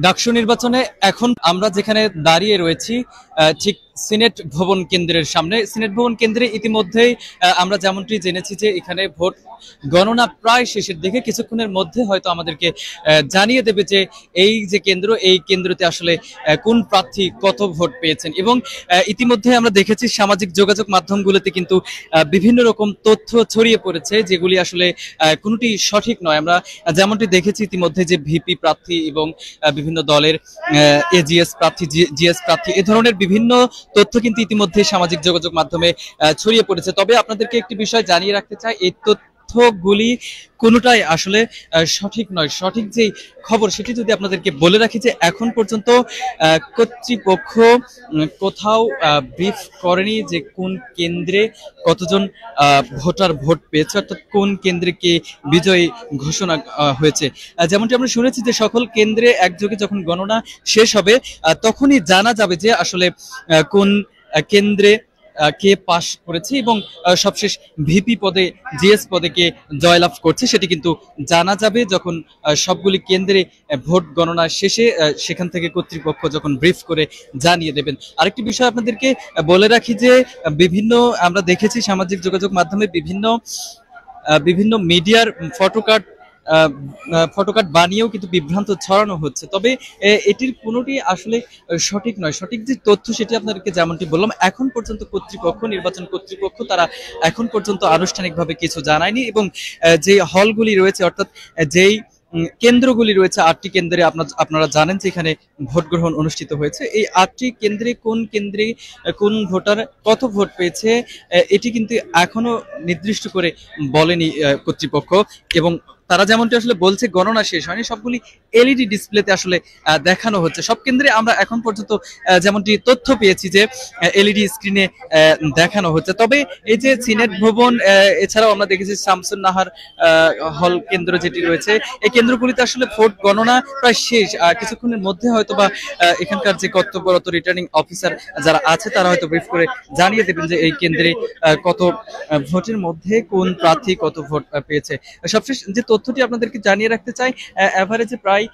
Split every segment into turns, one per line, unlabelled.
ডাকসু নির্বাচনে এখন আমরা যেখানে দাঁড়িয়ে রয়েছি ঠিক সিনেট ভবন কেন্দ্রের সামনে। সিনেট ভবন কেন্দ্রে ইতিমধ্যেই আমরা যেমনটি জেনেছি যে এখানে ভোট গণনা প্রায় শেষের দিকে, কিছুক্ষণের মধ্যে হয়তো আমাদেরকে জানিয়ে দেবে যে এই যে কেন্দ্র, এই কেন্দ্রতে আসলে কোন প্রার্থী কত ভোট পেয়েছেন। এবং ইতিমধ্যে আমরা দেখেছি সামাজিক যোগাযোগ মাধ্যমগুলোতে কিন্তু বিভিন্ন রকম তথ্য ছড়িয়ে পড়েছে যেগুলি আসলে কোনোটি সঠিক নয়। আমরা যেমনটি দেখেছি ইতিমধ্যে যে ভিপি প্রার্থী এবং বিভিন্ন দলের এজিএস প্রার্থী, জিএস প্রার্থী, এ ধরনের বিভিন্ন তথ্য কিন্তু ইতিমধ্যে সামাজিক যোগাযোগ মাধ্যমে ছড়িয়ে পড়েছে। তবে আপনাদেরকে একটি বিষয় জানিয়ে রাখতে চাই, এই তথ্যগুলি কোনোটাই আসলে সঠিক নয়। সঠিক যে খবর সেটি যদি আপনাদেরকে বলে রাখি যে এখন পর্যন্ত কর্তৃপক্ষ কোথাও ব্রিফ করেনি যে কোন কেন্দ্রে কতজন ভোটার ভোট পেয়েছে, অর্থাৎ কোন কেন্দ্রে কে বিজয়ী ঘোষণা হয়েছে। যেমনটি আমরা শুনেছি যে সকল কেন্দ্রে একযোগে যখন গণনা শেষ হবে তখনই জানা যাবে যে আসলে কোন কেন্দ্রে কে পাশ করেছে এবং সবশেষ ভিপি পদে, জিএস পদে কে জয়লাভ করছে সেটি কিন্তু জানা যাবে যখন সবগুলি কেন্দ্রে ভোট গণনা শেষে সেখান থেকে কর্তৃপক্ষ যখন ব্রিফ করে জানিয়ে দেবেন। আরেকটি বিষয় আপনাদেরকে বলে রাখি যে বিভিন্ন আমরা দেখেছি সামাজিক যোগাযোগ মাধ্যমে বিভিন্ন মিডিয়ার ফটোকার্ড বানিয়েও কিন্তু বিভ্রান্ত ছড়ানো হচ্ছে। তবে এটির কোনোটি আসলে সঠিক নয়। সঠিক যে তথ্য সেটি আপনাদেরকে যেমনটি বললাম, এখন পর্যন্ত নির্বাচন কর্তৃপক্ষ তারা এখন পর্যন্ত আনুষ্ঠানিকভাবে কিছু জানায়নি। এবং যে হলগুলি রয়েছে, অর্থাৎ যেই কেন্দ্রগুলি রয়েছে, 8টি কেন্দ্রে আপনারা জানেন যে এখানে ভোট গ্রহণ অনুষ্ঠিত হয়েছে। এই 8টি কেন্দ্রে কোন ভোটার কত ভোট পেয়েছে এটি কিন্তু এখনো নির্দিষ্ট করে বলেনি কর্তৃপক্ষ। এবং তারা যেমনটি আসলে বলছে গণনা শেষ হয়নি, সবগুলি এলইডি ডিসপ্লেতে আসলে দেখানো হচ্ছে। সব কেন্দ্রে আমরা এখন পর্যন্ত যেমনটি তথ্য পেয়েছি যে এলইডি স্ক্রিনে দেখানো হচ্ছে। তবে এই যে সিনেট ভবন, এছাড়াও আমরা দেখেছি শামসুন নাহার হল কেন্দ্র যেটি রয়েছে, এই কেন্দ্রগুলিতে আসলে ভোট গণনা প্রায় শেষ। কিছুক্ষণের মধ্যে হয়তো বা এখানকার যে কর্তব্যরত রিটার্নিং অফিসার যারা আছে তারা হয়তো ব্রিফ করে জানিয়ে দেবেন যে এই কেন্দ্রে কত ভোটের মধ্যে কোন প্রার্থী কত ভোট পেয়েছে। সবশেষ যে তথ্যটি আপনাদেরকে জানিয়ে রাখতে চাই, অ্যাভারেজে প্রায়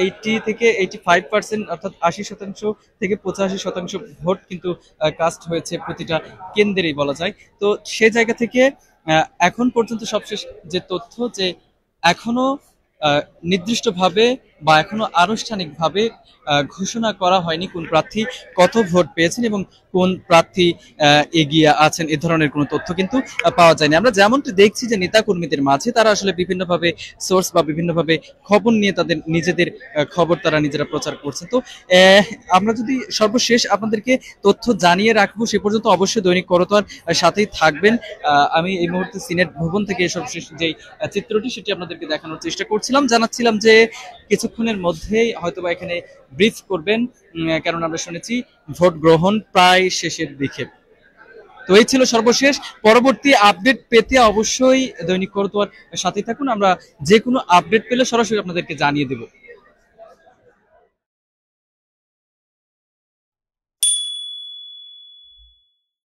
80 থেকে 85%, অর্থাৎ 80% থেকে 85% ভোট কিন্তু কাস্ট হয়েছে প্রতিটা কেন্দ্রেই বলা যায়। তো সে জায়গা থেকে এখন পর্যন্ত সবশেষ যে তথ্য, যে এখনো নির্দিষ্টভাবে বা এখনো আনুষ্ঠানিকভাবে ঘোষণা করা হয়নি কোন প্রার্থী কত ভোট পেয়েছেন এবং কোন প্রার্থী এগিয়ে আছেন, এ ধরনের কোনো তথ্য কিন্তু পাওয়া যায়নি। আমরা যেমনটি দেখছি যে নেতা কর্মীদের মাঝে তারা আসলে বিভিন্নভাবে সোর্স বা বিভিন্নভাবে খবর নিয়ে তাদের নিজেদের খবর তারা নিজেরা প্রচার করছেন। তো আমরা যদি সর্বশেষ আপনাদেরকে তথ্য জানিয়ে রাখবো, সে পর্যন্ত অবশ্যই দৈনিক করতোয়ার সাথেই থাকবেন। আমি এই মুহূর্তে সিনেট ভবন থেকে সর্বশেষ যে চিত্রটি সেটি আপনাদেরকে দেখানোর চেষ্টা করছিলাম, জানাচ্ছিলাম যে কিছুক্ষণের মধ্যেই হয়তোবা এখানে ব্রিফ করবেন, কারণ আমরা শুনেছি ভোট গ্রহণ প্রায় শেষের দিকে। তো এই ছিল সর্বশেষ। পরবর্তী আপডেট পেতে অবশ্যই দৈনিক করতোয়ার সাথে থাকুন। আমরা যে কোনো আপডেট পেলে সরাসরি আপনাদেরকে জানিয়ে দেব।